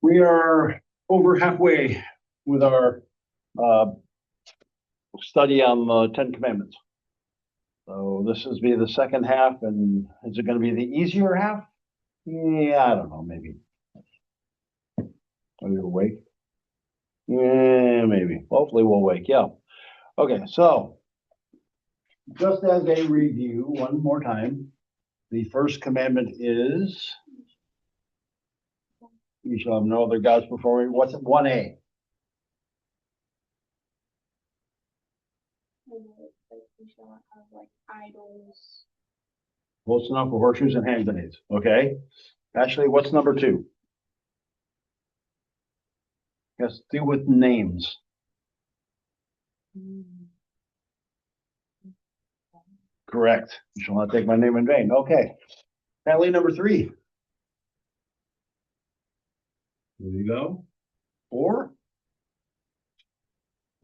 We are over halfway with our study on the Ten Commandments. So this is be the second half, and is it going to be the easier half? Yeah, I don't know, maybe. Are you awake? Yeah, maybe. Hopefully we'll wake. Yeah. Okay, so just as a review, one more time, the first commandment is you shall have no other gods before me. What's it? 1A. You shall not have like idols. Close enough for horseshoes and hand grenades. Okay. Ashley, what's number 2? Has to do with names. Correct. You shall not take my name in vain. Okay. Natalie, number 3. There you go. 4.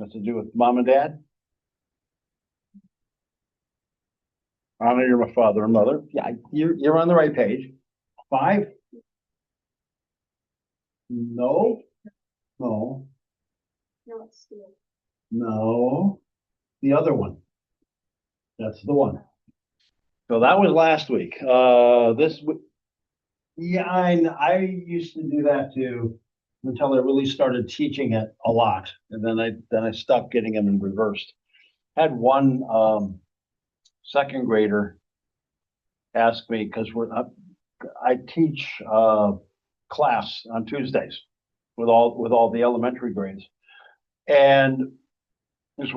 Has to do with mom and dad. Honor your father and mother. Yeah, you're on the right page. 5. No. No. No, it's steal. No. The other one. That's the one. So that was last week. Yeah, I used to do that too until I really started teaching it a lot, and then I stopped getting them in reversed. Had one second grader ask me because I teach class on Tuesdays with all the elementary grades, and this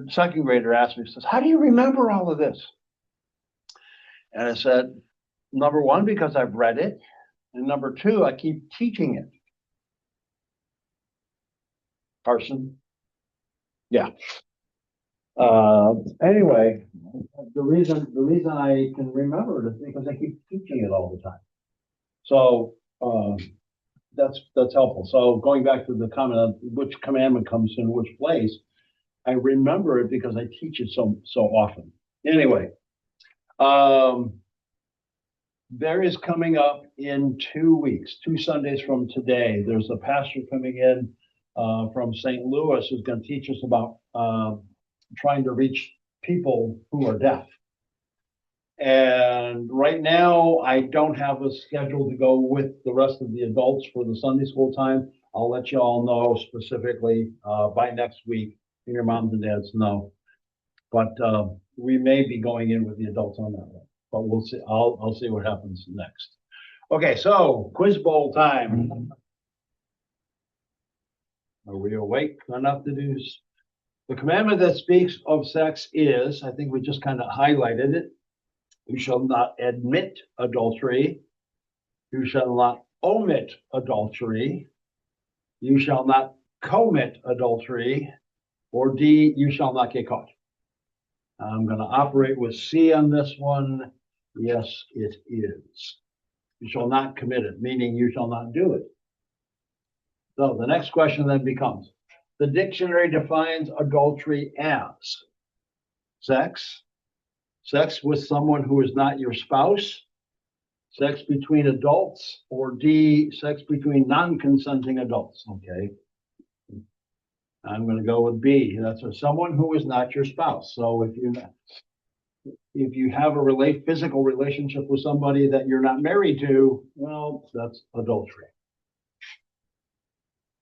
second grader asked me, says, "How do you remember all of this?" And I said, number 1, because I've read it, and number 2, I keep teaching it. Carson? Yeah. Anyway, the reason I can remember it is because I keep teaching it all the time. So that's helpful. So going back to the comment of which commandment comes in which place, I remember it because I teach it so often. Anyway, there is coming up in 2 weeks, 2 Sundays from today, there's a pastor coming in from St. Louis who's going to teach us about trying to reach people who are deaf. And right now, I don't have a schedule to go with the rest of the adults for the Sunday school time. I'll let you all know specifically by next week, and your moms and dads know. But we may be going in with the adults on that one. But we'll see. I'll see what happens next. Okay, so quiz bowl time. Are we awake enough to do? The commandment that speaks of sex is, I think we just kind of highlighted it. You shall not admit adultery. You shall not omit adultery. You shall not commit adultery. Or D, you shall not get caught. I'm going to operate with C on this one. Yes, it is. You shall not commit it, meaning you shall not do it. So the next question then becomes, the dictionary defines adultery as sex with someone who is not your spouse, sex between adults, or D, sex between non-consenting adults. Okay. I'm going to go with B. That's someone who is not your spouse. So if you have a physical relationship with somebody that you're not married to, well, that's adultery.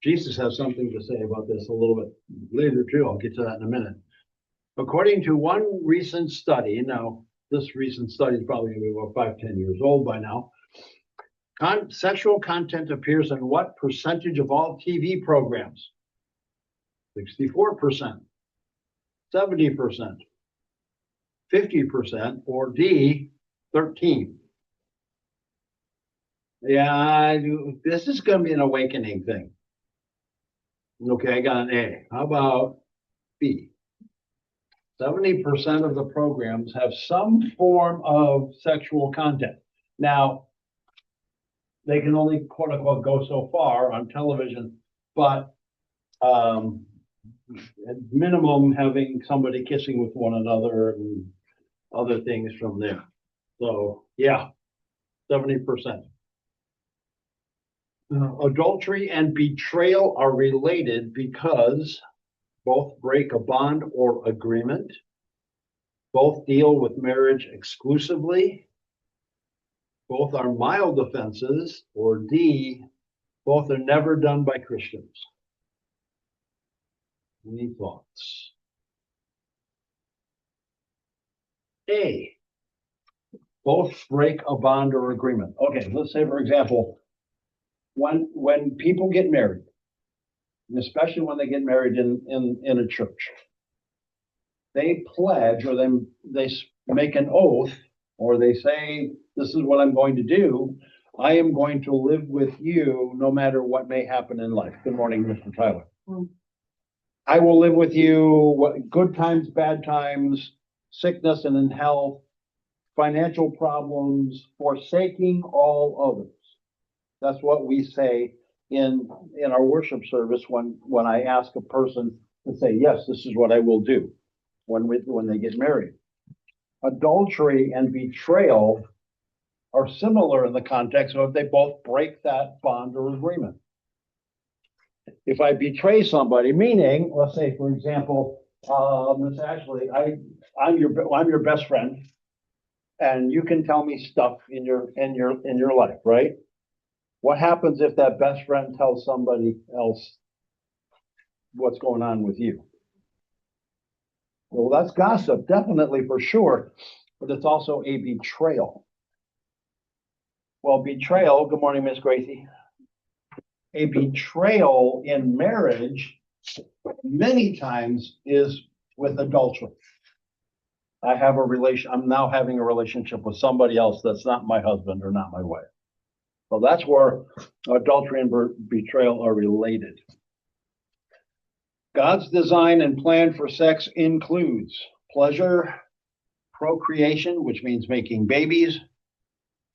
Jesus has something to say about this a little bit later too. I'll get to that in a minute. According to one recent study, now this recent study is probably going to be about 5-10 years old by now. Sexual content appears in what percentage of all TV programs? 64%, 70%, 50%, or D, 13%. Yeah, this is going to be an awakening thing. Okay, I got an A. How about B? 70% of the programs have some form of sexual content. Now, they can only, quote unquote, go so far on television, but at minimum, having somebody kissing with one another and other things from there. So, yeah, 70%. Adultery and betrayal are related because both break a bond or agreement, both deal with marriage exclusively, both are mild offenses, or D, both are never done by Christians. Any thoughts? A, both break a bond or agreement. Okay, let's say, for example, when people get married, especially when they get married in a church, they pledge or they make an oath, or they say, this is what I'm going to do. I am going to live with you no matter what may happen in life. Good morning, Mr. Tyler. I will live with you, good times, bad times, sickness and in health, financial problems, forsaking all others. That's what we say in our worship service when I ask a person to say, yes, this is what I will do when they get married. Adultery and betrayal are similar in the context of they both break that bond or agreement. If I betray somebody, meaning, let's say, for example, Miss Ashley, I'm your best friend, and you can tell me stuff in your life, right? What happens if that best friend tells somebody else what's going on with you? Well, that's gossip, definitely, for sure, but it's also a betrayal. Well, betrayal, good morning, Miss Gracie. A betrayal in marriage many times is with adultery. I'm now having a relationship with somebody else that's not my husband or not my wife. So that's where adultery and betrayal are related. God's design and plan for sex includes pleasure, procreation, which means making babies.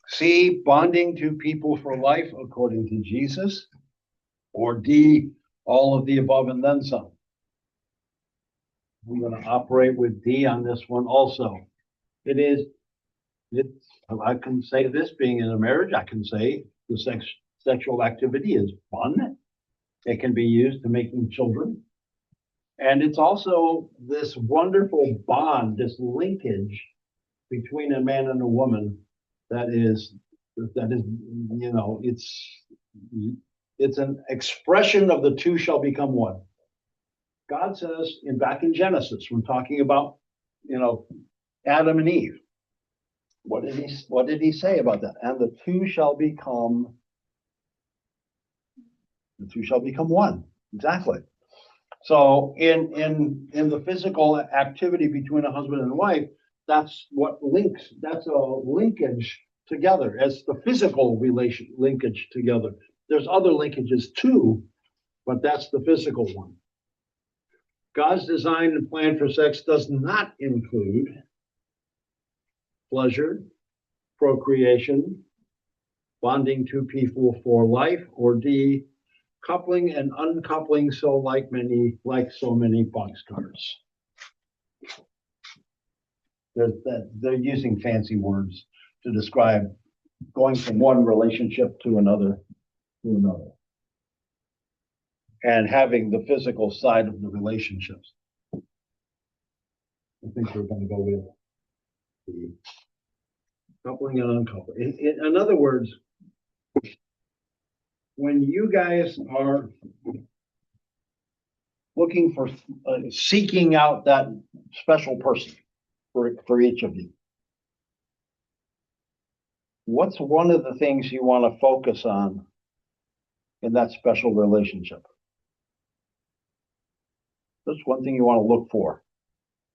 C, bonding two people for life according to Jesus. Or D, all of the above and then some. I'm going to operate with D on this one also. I can say this, being in a marriage, I can say the sexual activity is fun. It can be used to making children. And it's also this wonderful bond, this linkage between a man and a woman that is, it's an expression of the two shall become one. God says back in Genesis, when talking about, Adam and Eve, what did he say about that? And the two shall become one. Exactly. So in the physical activity between a husband and wife, that's a linkage together as the physical linkage together. There's other linkages too, but that's the physical one. God's design and plan for sex does not include pleasure, procreation, bonding two people for life, or D, coupling and uncoupling so like so many boxcars. They're using fancy words to describe going from one relationship to another, and having the physical side of the relationships. I think we're going to go with the coupling and uncoupling. In other words, when you guys are looking for seeking out that special person for each of you, what's one of the things you want to focus on in that special relationship? That's one thing you want to look for.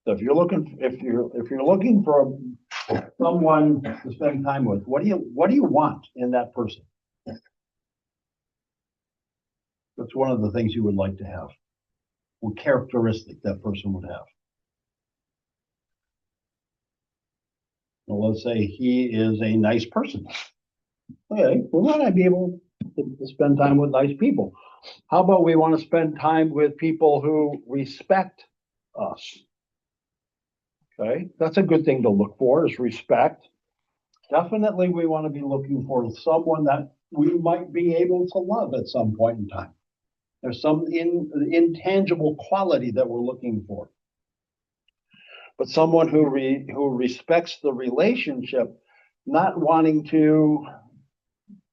So if you're looking for someone to spend time with, what do you want in that person? That's one of the things you would like to have. What characteristic that person would have. Well, let's say he is a nice person. Okay, well, why not I be able to spend time with nice people? How about we want to spend time with people who respect us? Okay, that's a good thing to look for, is respect. Definitely we want to be looking for someone that we might be able to love at some point in time. There's some intangible quality that we're looking for. But someone who respects the relationship, not wanting to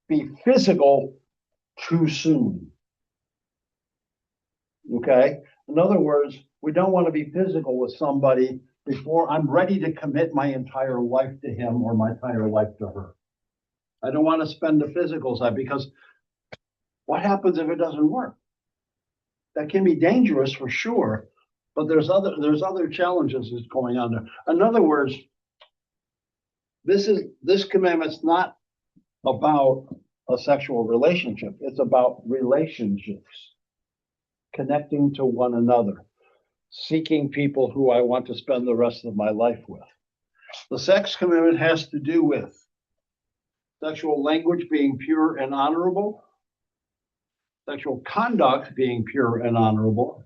be physical too soon. Okay? In other words, we don't want to be physical with somebody before I'm ready to commit my entire life to him or my entire life to her. I don't want to spend the physical side, because what happens if it doesn't work? That can be dangerous for sure, but there's other challenges that's going on there. In other words, this commandment's not about a sexual relationship. It's about relationships, connecting to one another, seeking people who I want to spend the rest of my life with. The Sixth Commandment has to do with sexual language being pure and honorable, sexual conduct being pure and honorable,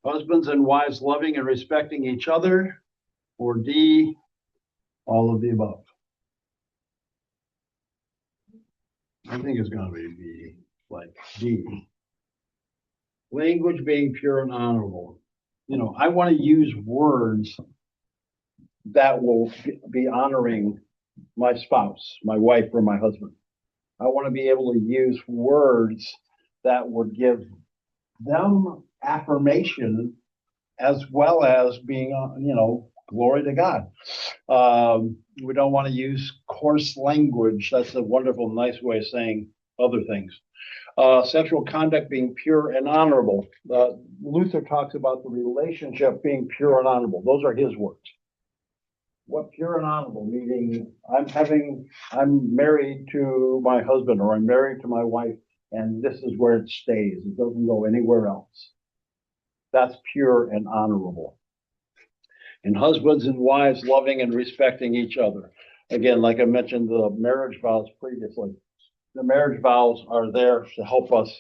husbands and wives loving and respecting each other, or D, all of the above. I think it's going to be B, like D. Language being pure and honorable. You know, I want to use words that will be honoring my spouse, my wife, or my husband. I want to be able to use words that would give them affirmation as well as being, glory to God. We don't want to use coarse language. That's a wonderful, nice way of saying other things. Sexual conduct being pure and honorable. Luther talks about the relationship being pure and honorable. Those are his words. What pure and honorable? Meaning I'm married to my husband, or I'm married to my wife, and this is where it stays. It doesn't go anywhere else. That's pure and honorable. And husbands and wives loving and respecting each other. Again, like I mentioned, the marriage vows previously. The marriage vows are there to help us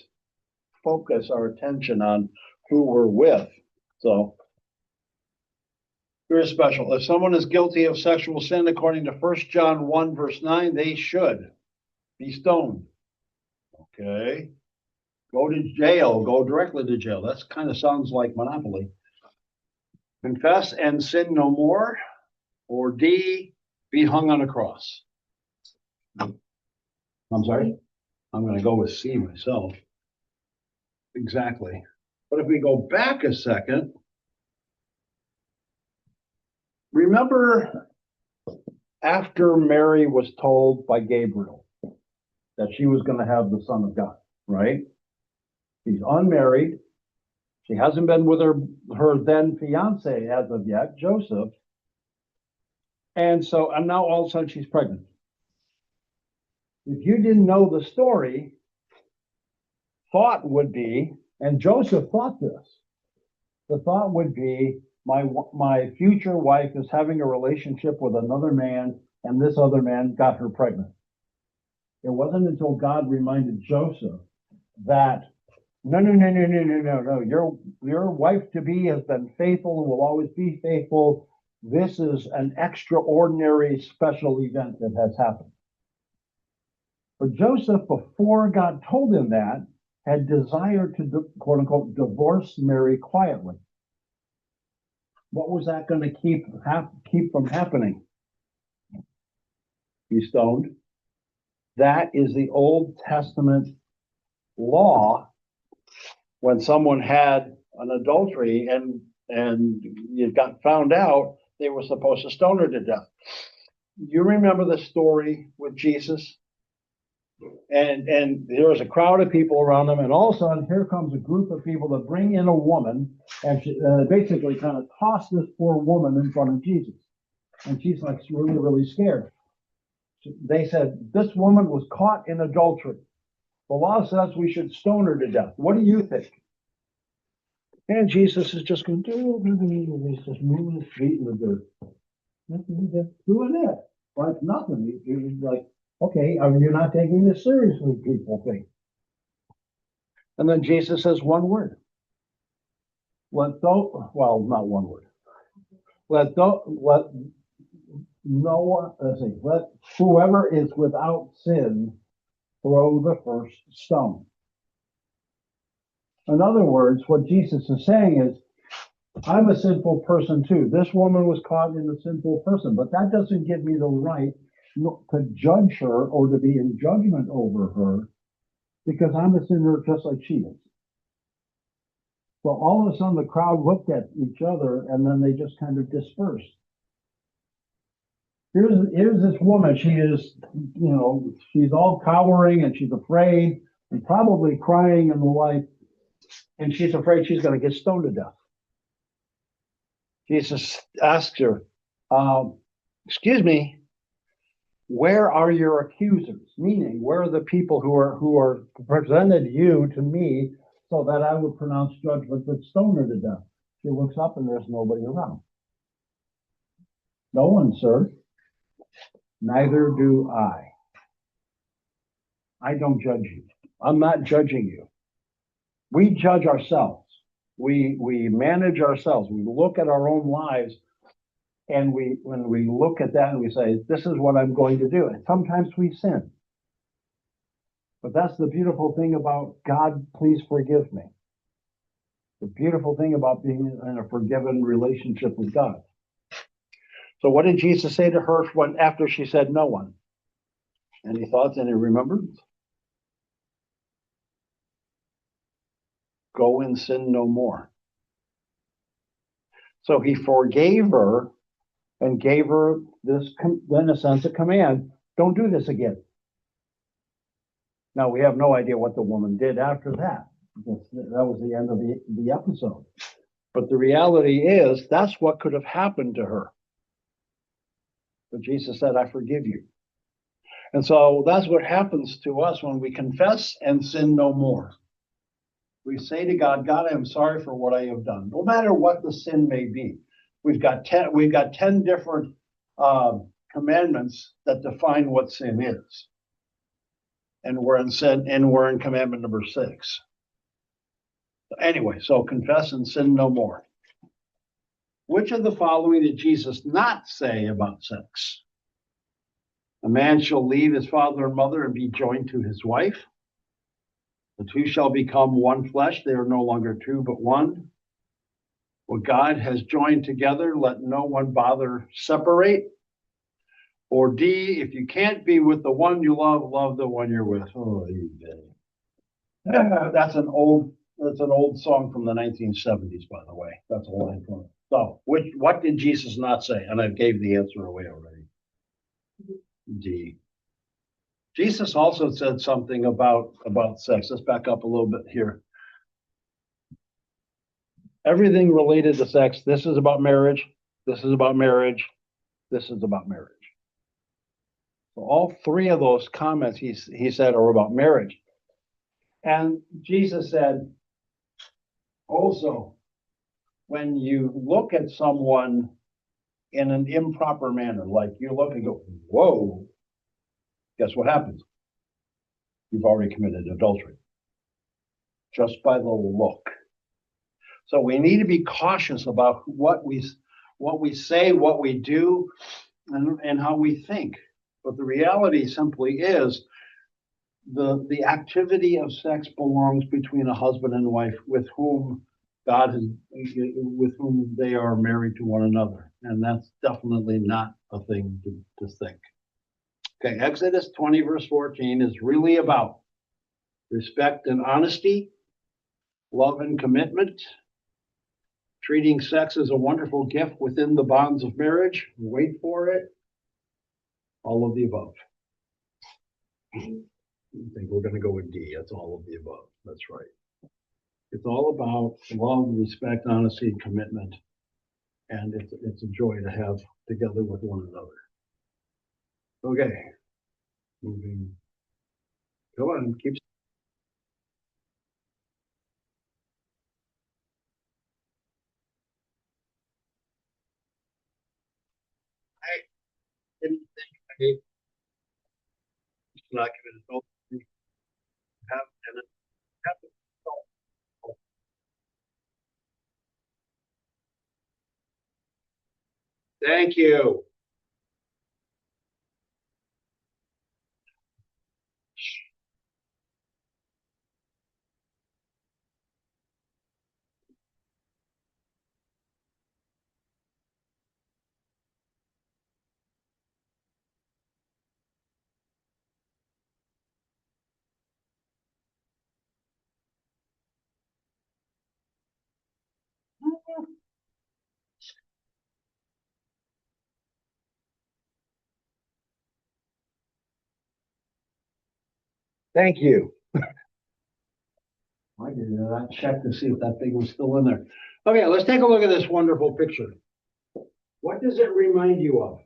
focus our attention on who we're with. So, very special. If someone is guilty of sexual sin, according to 1 John 1, verse 9, they should be stoned. Okay. Go to jail. Go directly to jail. That kind of sounds like Monopoly. Confess and sin no more. Or D, be hung on a cross. I'm sorry? I'm going to go with C myself. Exactly. But if we go back a second, remember after Mary was told by Gabriel that she was going to have the Son of God, right? She's unmarried. She hasn't been with her then fiance as of yet, Joseph. And now all of a sudden she's pregnant. If you didn't know the story, thought would be, and Joseph thought this, the thought would be, my future wife is having a relationship with another man, and this other man got her pregnant. It wasn't until God reminded Joseph that, no, your wife to be has been faithful and will always be faithful. This is an extraordinary special event that has happened. But Joseph, before God told him that, had desired to, quote unquote, divorce Mary quietly. What was that going to keep from happening? Be stoned. That is the Old Testament law. When someone had an adultery and you got found out, they were supposed to stone her to death. You remember the story with Jesus? And there was a crowd of people around them, and all of a sudden here comes a group of people that bring in a woman, and she basically kind of toss this poor woman in front of Jesus. And she's like really, really scared. They said, this woman was caught in adultery. The law says we should stone her to death. What do you think? And Jesus is just going, he's just moving his feet in the dirt. Doing it. Like nothing. He was like, okay, are you not taking this seriously, people think? And then Jesus says one word. Not one word. Let whoever is without sin throw the first stone. In other words, what Jesus is saying is, I'm a sinful person too. This woman was caught in a sinful person, but that doesn't give me the right to judge her or to be in judgment over her, because I'm a sinner just like she is. So all of a sudden the crowd looked at each other and then they just kind of dispersed. Here's this woman. She is, she's all cowering and she's afraid and probably crying and the like. And she's afraid she's going to get stoned to death. Jesus asks her, excuse me, where are your accusers? Meaning, where are the people who are presented you to me so that I would pronounce judgment that stone her to death? She looks up and there's nobody around. No one, sir. Neither do I. I don't judge you. I'm not judging you. We judge ourselves. We manage ourselves. We look at our own lives, and when we look at that and we say, this is what I'm going to do. And sometimes we sin. But that's the beautiful thing about God, please forgive me. The beautiful thing about being in a forgiven relationship with God. So what did Jesus say to her after she said no one? Any thoughts, any remembrance? Go and sin no more. So he forgave her and gave her this, in a sense, a command. Don't do this again. Now, we have no idea what the woman did after that. That was the end of the episode. But the reality is, that's what could have happened to her. But Jesus said, I forgive you. And so that's what happens to us when we confess and sin no more. We say to God, God, I am sorry for what I have done, no matter what the sin may be. We've got 10 different commandments that define what sin is. And we're in commandment number 6. Anyway, so confess and sin no more. Which of the following did Jesus not say about sex? A man shall leave his father and mother and be joined to his wife. The two shall become one flesh. They are no longer two, but one. What God has joined together, let no one bother separate. Or D, if you can't be with the one you love, love the one you're with. Oh, that's an old song from the 1970s, by the way. That's a line from it. So, what did Jesus not say? And I gave the answer away already. D. Jesus also said something about sex. Let's back up a little bit here. Everything related to sex, this is about marriage, this is about marriage, this is about marriage. So all 3 of those comments he said are about marriage. And Jesus said, also, when you look at someone in an improper manner, like you look and go, whoa, guess what happens? You've already committed adultery. Just by the look. So we need to be cautious about what we say, what we do, and how we think. But the reality simply is the activity of sex belongs between a husband and wife with whom with whom they are married to one another. And that's definitely not a thing to think. Okay, Exodus 20, verse 14 is really about respect and honesty, love and commitment, treating sex as a wonderful gift within the bonds of marriage. Wait for it. All of the above. I think we're going to go with D. That's all of the above. That's right. It's all about love, respect, honesty, and commitment. And it's a joy to have together with one another. Okay. Moving. Go on. Keep. I didn't think I not given adultery have and have Thank you. Thank you. I did not check to see if that thing was still in there. Okay, let's take a look at this wonderful picture. What does it remind you of?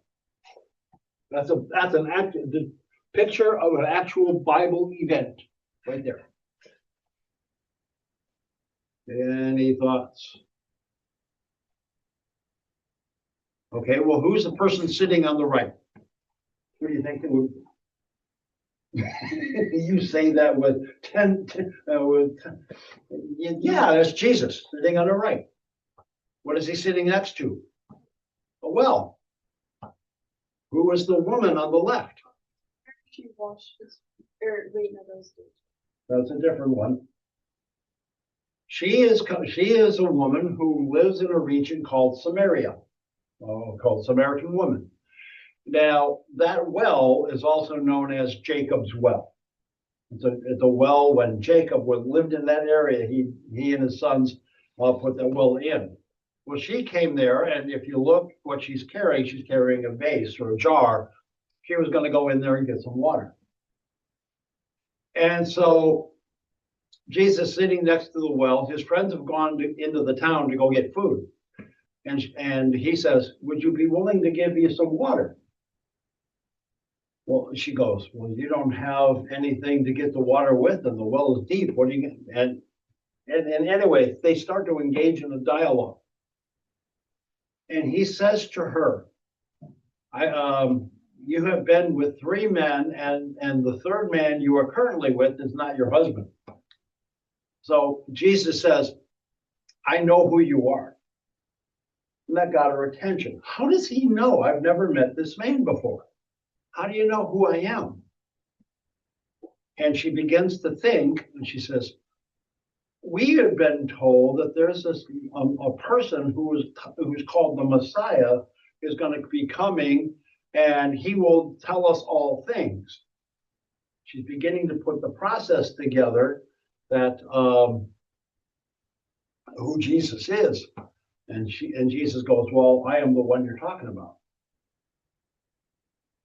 That's the picture of an actual Bible event right there. Any thoughts? Okay, well, who's the person sitting on the right? Who do you think it would? You say that with yeah, that's Jesus sitting on the right. What is he sitting next to? A well. Who was the woman on the left? She washed his, or wait, no, those two. That's a different one. She is a woman who lives in a region called Samaria, called Samaritan woman. Now, that well is also known as Jacob's well. It's a well when Jacob lived in that area, he and his sons put that well in. Well, she came there, and if you look what she's carrying a vase or a jar. She was going to go in there and get some water. And so Jesus sitting next to the well, his friends have gone into the town to go get food. And he says, would you be willing to give me some water? Well, she goes, well, you don't have anything to get the water with, and the well is deep. What do you get? And anyway, they start to engage in a dialogue. And he says to her, you have been with 3 men, and the third man you are currently with is not your husband. So Jesus says, I know who you are. And that got her attention. How does he know? I've never met this man before. How do you know who I am? And she begins to think, and she says, we have been told that there's this a person who's called the Messiah is going to be coming, and he will tell us all things. She's beginning to put the process together that who Jesus is. And Jesus goes, well, I am the one you're talking about.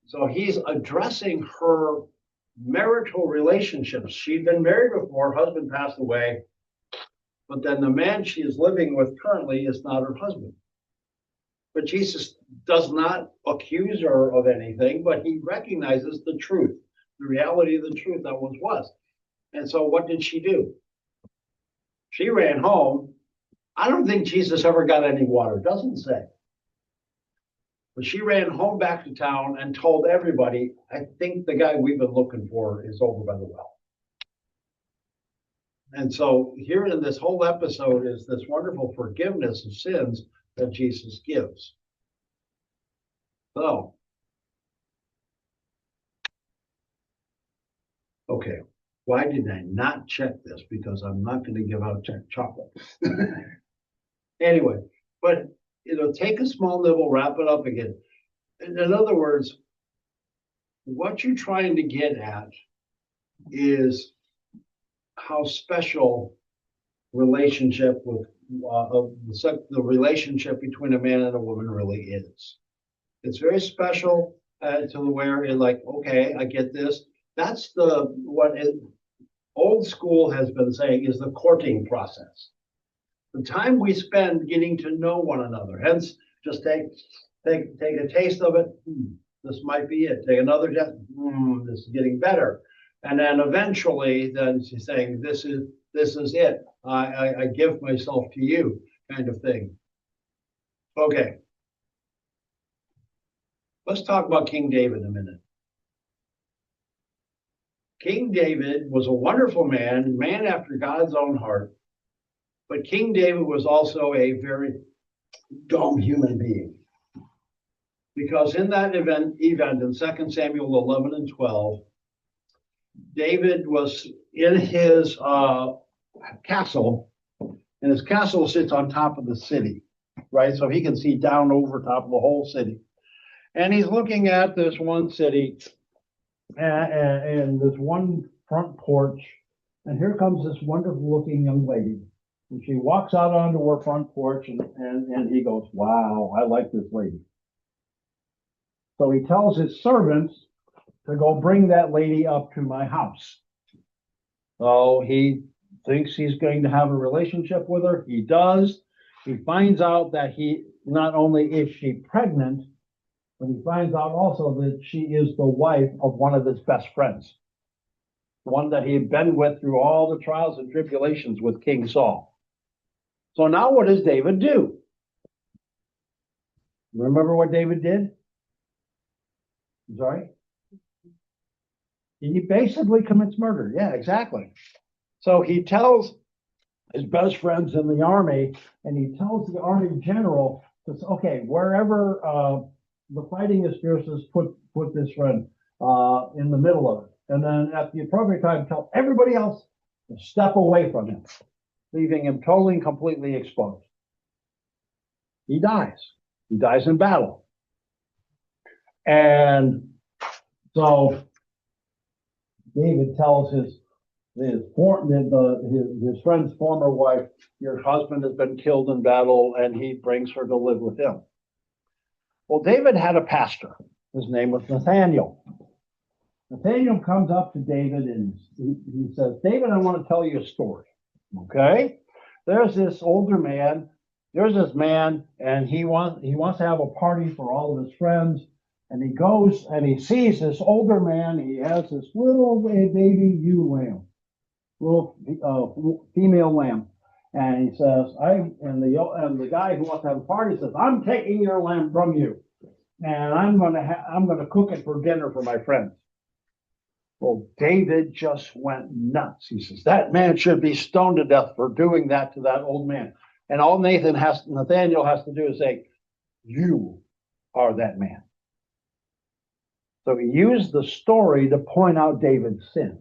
So he's addressing her marital relationships. She'd been married before, her husband passed away, but then the man she is living with currently is not her husband. But Jesus does not accuse her of anything, but he recognizes the truth, the reality of the truth that was. And so what did she do? She ran home. I don't think Jesus ever got any water, doesn't say. But she ran home back to town and told everybody, I think the guy we've been looking for is over by the well. And so here in this whole episode is this wonderful forgiveness of sins that Jesus gives. So, okay, why did I not check this? Because I'm not going to give out chocolate. Anyway, but take a small nibble, wrap it up again. In other words, what you're trying to get at is how special relationship with the relationship between a man and a woman really is. It's very special to the where it's like, okay, I get this. That's old school has been saying is the courting process. The time we spend getting to know one another. Hence, just take a taste of it. This might be it. Take another test. This is getting better. And then eventually, then she's saying, this is it. I give myself to you, kind of thing. Okay. Let's talk about King David a minute. King David was a wonderful man after God's own heart. But King David was also a very dumb human being. Because in that event in 2 Samuel 11 and 12, David was in his castle, and his castle sits on top of the city, right? So he can see down over top of the whole city. And he's looking at this one city and this one front porch, and here comes this wonderful looking young lady. And she walks out onto her front porch, and he goes, wow, I like this lady. So he tells his servants to go bring that lady up to my house. So he thinks he's going to have a relationship with her. He does. He finds out that he not only is she pregnant, but he finds out also that she is the wife of one of his best friends, one that he had been with through all the trials and tribulations with King Saul. So now what does David do? Remember what David did? Sorry? He basically commits murder. Yeah, exactly. So he tells his best friends in the army, and he tells the army general, okay, wherever the fighting is fiercest, put this friend in the middle of it. And then at the appropriate time, tell everybody else to step away from him, leaving him totally and completely exposed. He dies. He dies in battle. And so David tells his friend's former wife, your husband has been killed in battle, and he brings her to live with him. Well, David had a pastor. His name was Nathaniel. Nathaniel comes up to David and he says, David, I want to tell you a story. Okay? There's this older man. There's this man, and he wants to have a party for all of his friends. And he goes and he sees this older man. He has this little baby ewe lamb, little female lamb. And he says, and the guy who wants to have a party says, I'm taking your lamb from you, and I'm gonna cook it for dinner for my friends. Well, David just went nuts. He says, that man should be stoned to death for doing that to that old man. And all Nathaniel has to do is say, you are that man. So he used the story to point out David's sin.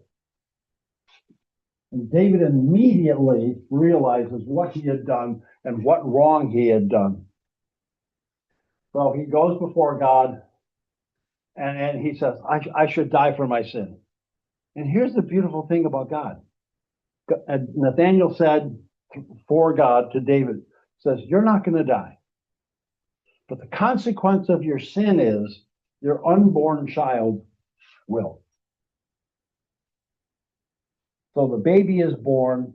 And David immediately realizes what he had done and what wrong he had done. So he goes before God and he says, I should die for my sin. And here's the beautiful thing about God. Nathaniel said for God to David, says, you're not going to die. But the consequence of your sin is your unborn child will. So the baby is born.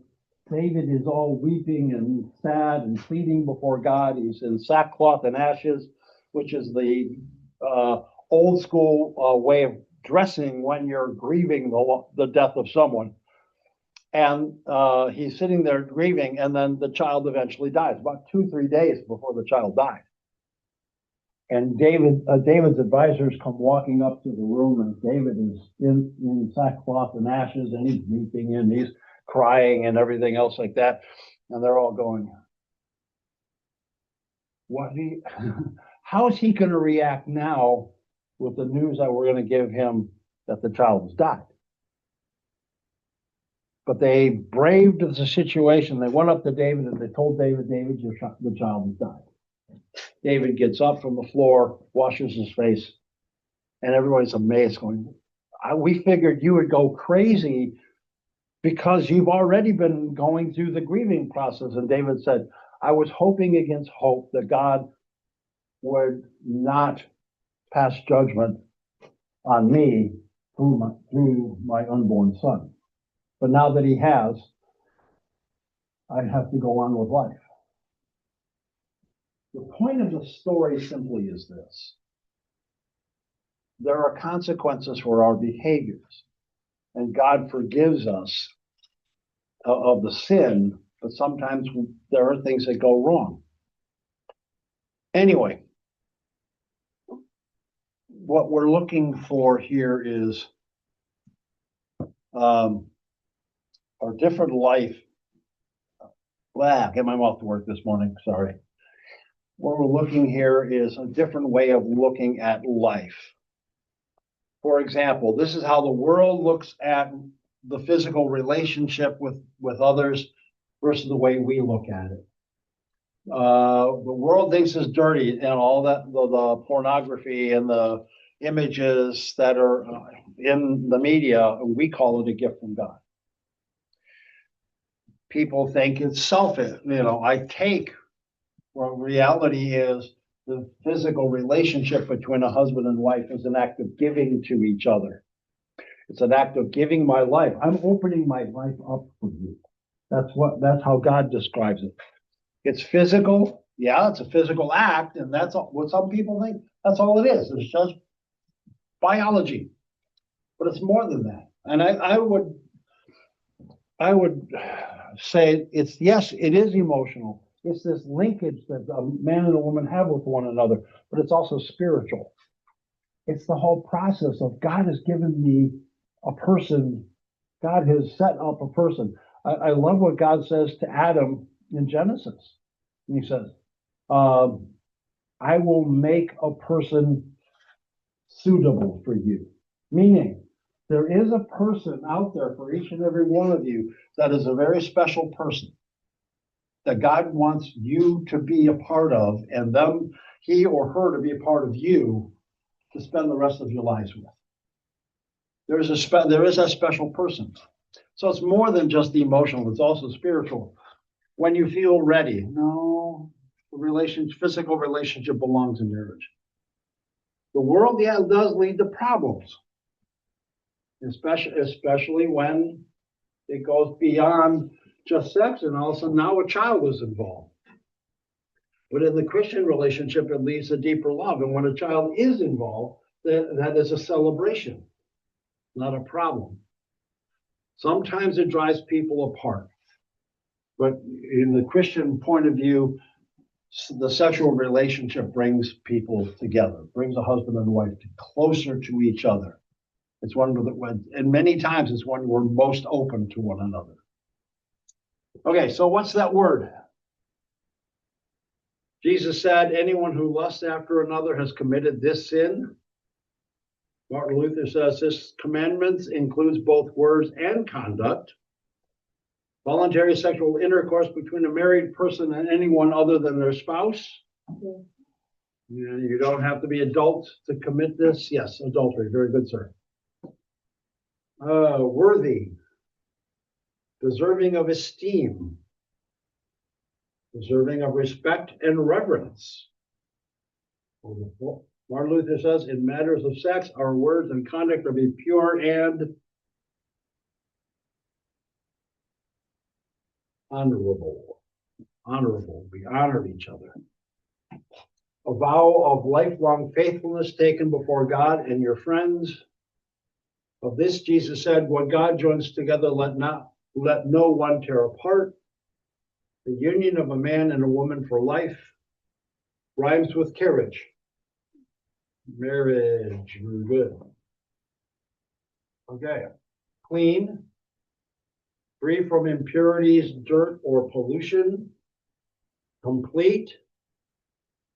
David is all weeping and sad and pleading before God. He's in sackcloth and ashes, which is the old school way of dressing when you're grieving the death of someone. And he's sitting there grieving, and then the child eventually dies, about 2-3 days before the child died. And David's advisors come walking up to the room, and David is in sackcloth and ashes, and he's weeping and he's crying and everything else like that. And they're all going, how is he going to react now with the news that we're going to give him that the child has died? But they braved the situation. They went up to David and they told David, the child has died. David gets up from the floor, washes his face, and everybody's amazed, going, we figured you would go crazy because you've already been going through the grieving process. And David said, I was hoping against hope that God would not pass judgment on me through my unborn son. But now that he has, I have to go on with life. The point of the story simply is this. There are consequences for our behaviors, and God forgives us of the sin, but sometimes there are things that go wrong. Anyway, what we're looking for here is our different life. Get my mouth to work this morning, sorry. What we're looking here is a different way of looking at life. For example, this is how the world looks at the physical relationship with others versus the way we look at it. The world thinks it's dirty, and all that, the pornography and the images that are in the media, we call it a gift from God. People think it's selfish. I take. Well, reality is the physical relationship between a husband and wife is an act of giving to each other. It's an act of giving my life. I'm opening my life up for you. That's how God describes it. It's physical. Yeah, it's a physical act, and that's what some people think. That's all it is. It's just biology, but it's more than that. And I would say it's, yes, it is emotional. It's this linkage that a man and a woman have with one another, but it's also spiritual. It's the whole process of God has given me a person. God has set up a person. I love what God says to Adam in Genesis. And he says, I will make a person suitable for you. Meaning, there is a person out there for each and every one of you that is a very special person that God wants you to be a part of, and them, he or her, to be a part of you to spend the rest of your lives with. There is a special person. So it's more than just the emotional, it's also spiritual. When you feel ready, no, physical relationship belongs in marriage. The world, yeah, does lead to problems, especially when it goes beyond just sex, and all of a sudden now a child is involved. But in the Christian relationship, it leads to deeper love. And when a child is involved, that is a celebration, not a problem. Sometimes it drives people apart. But in the Christian point of view, the sexual relationship brings people together, brings a husband and wife closer to each other. It's one and many times it's when we're most open to one another. Okay, so what's that word? Jesus said, anyone who lusts after another has committed this sin. Martin Luther says this commandment includes both words and conduct. Voluntary sexual intercourse between a married person and anyone other than their spouse. Okay. You don't have to be adult to commit this. Yes, adultery. Very good, sir. Worthy. Deserving of esteem. Deserving of respect and reverence. Martin Luther says, in matters of sex, our words and conduct are to be pure and honorable. Honorable. We honor each other. A vow of lifelong faithfulness taken before God and your friends. Of this, Jesus said, what God joins together, let no one tear apart. The union of a man and a woman for life rhymes with carriage. Marriage, very good. Okay. Clean, free from impurities, dirt, or pollution. Complete.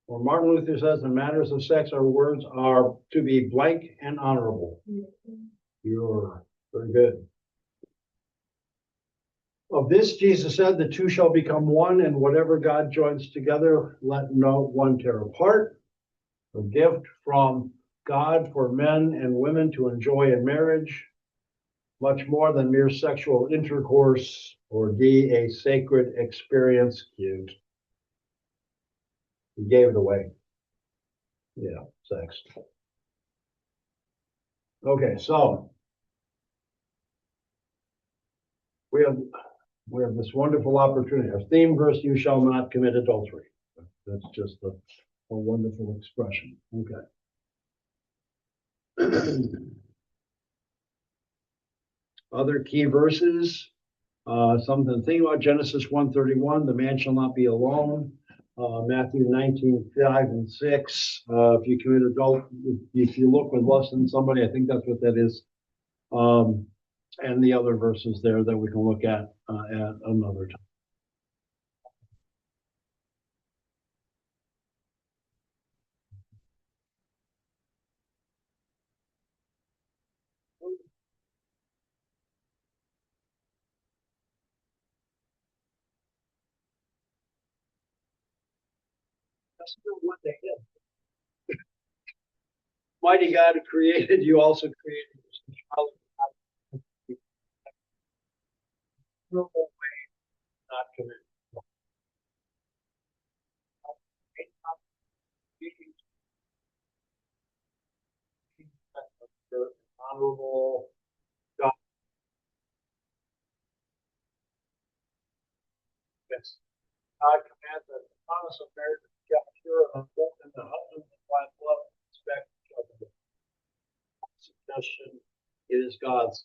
Or Martin Luther says, in matters of sex, our words are to be blank and honorable. Pure. Very good. Of this, Jesus said, the two shall become one, and whatever God joins together, let no one tear apart. A gift from God for men and women to enjoy in marriage, much more than mere sexual intercourse, or D, a sacred experience. Cute. He gave it away. Yeah, sex. Okay, so we have this wonderful opportunity. Our theme verse, you shall not commit adultery. That's just a wonderful expression. Okay. Other key verses, something to think about. Genesis 1:31, the man shall not be alone. Matthew 19:5 and 6. If you commit if you look with lust in somebody, I think that's what that is. And the other verses there that we can look at another time. That's still what they did. Mighty God who created you, also created you. No way not commit. Honorable, promise of marriage is kept pure and unbroken, the husband and wife love and respect each other. Suggestion, it is God's